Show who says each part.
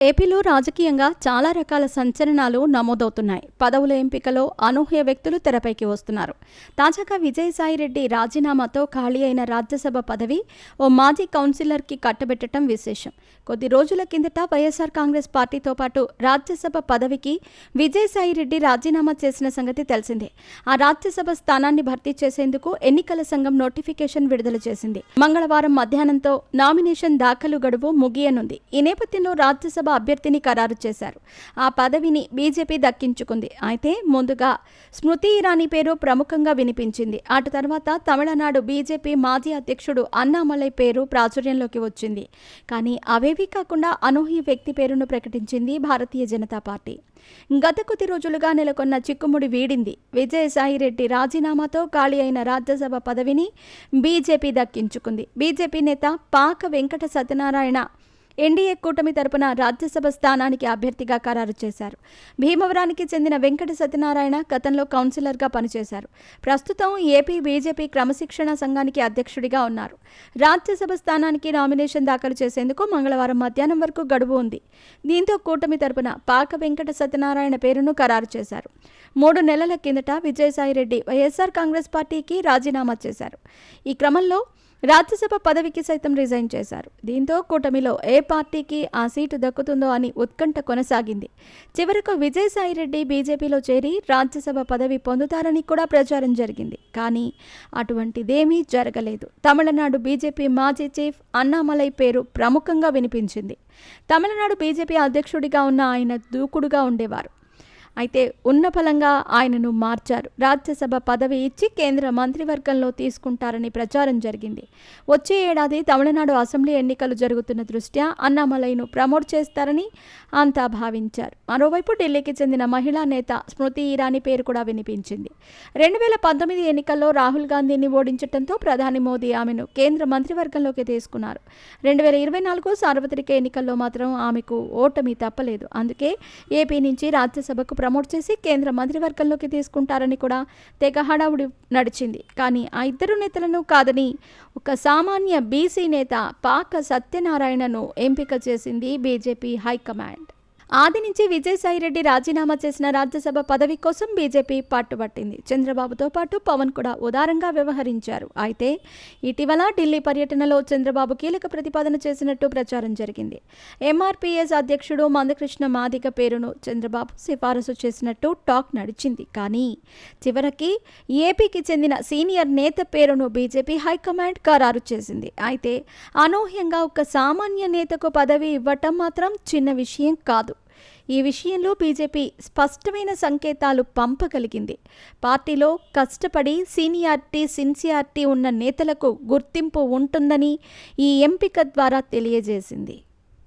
Speaker 1: ఏపీలో రాజకీయంగా చాలా రకాల సంచలనాలు నమోదవుతున్నాయి. పదవుల ఎంపికలో అనూహ్య వ్యక్తులు తెరపైకి వస్తున్నారు. తాజాగా విజయసాయిరెడ్డి రాజీనామాతో ఖాళీ అయిన రాజ్యసభ పదవి ఓ మాజీ కౌన్సిలర్కి కట్టబెట్టడం విశేషం. కొద్ది రోజుల కిందట వైఎస్ఆర్ కాంగ్రెస్ పార్టీతో పాటు రాజ్యసభ పదవికి విజయసాయిరెడ్డి రాజీనామా చేసిన సంగతి తెలిసిందే. ఆ రాజ్యసభ స్థానాన్ని భర్తీ చేసేందుకు ఎన్నికల సంఘం నోటిఫికేషన్ విడుదల చేసింది. మంగళవారం మధ్యాహ్నంతో నామినేషన్ దాఖలు గడువు ముగియనుంది. ఈ నేపథ్యంలో రాజ్యసభ అభ్యర్థిని ఖరారు చేశారు. ఆ పదవిని బీజేపీ దక్కించుకుంది. అయితే ముందుగా స్మృతి ఇరానీ పేరు ప్రముఖంగా వినిపించింది. అటు తర్వాత తమిళనాడు బీజేపీ మాజీ అధ్యక్షుడు అన్నామలై పేరు ప్రాచుర్యంలోకి వచ్చింది. కానీ అవేవీ కాకుండా అనూహ్య వ్యక్తి పేరును ప్రకటించింది భారతీయ జనతా పార్టీ. గత కొద్ది రోజులుగా నెలకొన్న చిక్కుముడి వీడింది. విజయసాయిరెడ్డి రాజీనామాతో ఖాళీ అయిన రాజ్యసభ పదవిని బీజేపీ దక్కించుకుంది. బీజేపీ నేత పాక వెంకట సత్యనారాయణ ఎన్డీఏ కూటమి తరపున రాజ్యసభ స్థానానికి అభ్యర్థిగా ఖరారు చేశారు. భీమవరానికి చెందిన వెంకట సత్యనారాయణ గతంలో కౌన్సిలర్గా పనిచేశారు. ప్రస్తుతం ఏపీ బీజేపీ క్రమశిక్షణ సంఘానికి అధ్యక్షుడిగా ఉన్నారు. రాజ్యసభ స్థానానికి నామినేషన్ దాఖలు చేసేందుకు మంగళవారం మధ్యాహ్నం వరకు గడువు ఉంది. దీంతో కూటమి తరపున పాక వెంకట సత్యనారాయణ పేరును ఖరారు చేశారు. 3 నెలల కిందట విజయసాయిరెడ్డి వైఎస్ఆర్ కాంగ్రెస్ పార్టీకి రాజీనామా చేశారు. ఈ క్రమంలో రాజ్యసభ పదవికి సైతం రిజైన్ చేశారు. దీంతో కూటమిలో ఏ పార్టీకి ఆ సీటు దక్కుతుందో అని ఉత్కంఠ కొనసాగింది. చివరకు విజయసాయిరెడ్డి బీజేపీలో చేరి రాజ్యసభ పదవి పొందుతారని కూడా ప్రచారం జరిగింది. కానీ అటువంటిదేమీ జరగలేదు. తమిళనాడు బీజేపీ మాజీ చీఫ్ అన్నామలై పేరు ప్రముఖంగా వినిపించింది. తమిళనాడు బీజేపీ అధ్యక్షుడిగా ఉన్న ఆయన దూకుడుగా ఉండేవారు. అయితే ఉన్న ఫలంగా ఆయనను మార్చారు. రాజ్యసభ పదవి ఇచ్చి కేంద్ర మంత్రివర్గంలో తీసుకుంటారని ప్రచారం జరిగింది. వచ్చే ఏడాది తమిళనాడు అసెంబ్లీ ఎన్నికలు జరుగుతున్న దృష్ట్యా అన్నామలైను ప్రమోట్ చేస్తారని అంతా భావించారు. మరోవైపు ఢిల్లీకి చెందిన మహిళా నేత స్మృతి ఇరానీ పేరు కూడా వినిపించింది. 2019 ఎన్నికల్లో రాహుల్ గాంధీని ఓడించడంతో ప్రధాని మోదీ ఆమెను కేంద్ర మంత్రివర్గంలోకి తీసుకున్నారు. 2024 సార్వత్రిక ఎన్నికల్లో మాత్రం ఆమెకు ఓటమి తప్పలేదు. అందుకే ఏపీ నుంచి రాజ్యసభకు ప్రమోట్ చేసి కేంద్ర మంత్రివర్గంలోకి తీసుకుంటారని కూడా తెగ హడావుడి నడిచింది. కానీ ఆ ఇద్దరు నేతలను కాదని ఒక సామాన్య బీసీ నేత పాక సత్యనారాయణను ఎంపిక చేసింది బీజేపీ హైకమాండ్. ఆది నుంచి విజయసాయిరెడ్డి రాజీనామా చేసిన రాజ్యసభ పదవి కోసం బీజేపీ పట్టుబట్టింది. చంద్రబాబుతో పాటు పవన్ కూడా ఉదారంగా వ్యవహరించారు. అయితే ఇటీవల ఢిల్లీ పర్యటనలో చంద్రబాబు కీలక ప్రతిపాదన చేసినట్టు ప్రచారం జరిగింది. ఎంఆర్పీఎస్ అధ్యక్షుడు మందకృష్ణ మాదిగ పేరును చంద్రబాబు సిఫారసు చేసినట్టు టాక్ నడిచింది. కానీ చివరికి ఏపీకి చెందిన సీనియర్ నేత పేరును బీజేపీ హైకమాండ్ ఖరారు చేసింది. అయితే అనూహ్యంగా ఒక సామాన్య నేతకు పదవి ఇవ్వటం మాత్రం చిన్న విషయం కాదు. ఈ విషయంలో బీజేపీ స్పష్టమైన సంకేతాలు పంపగలిగింది. పార్టీలో కష్టపడి సిన్సియారిటీ ఉన్న నేతలకు గుర్తింపు ఉంటుందని ఈ ఎంపిక ద్వారా తెలియజేసింది.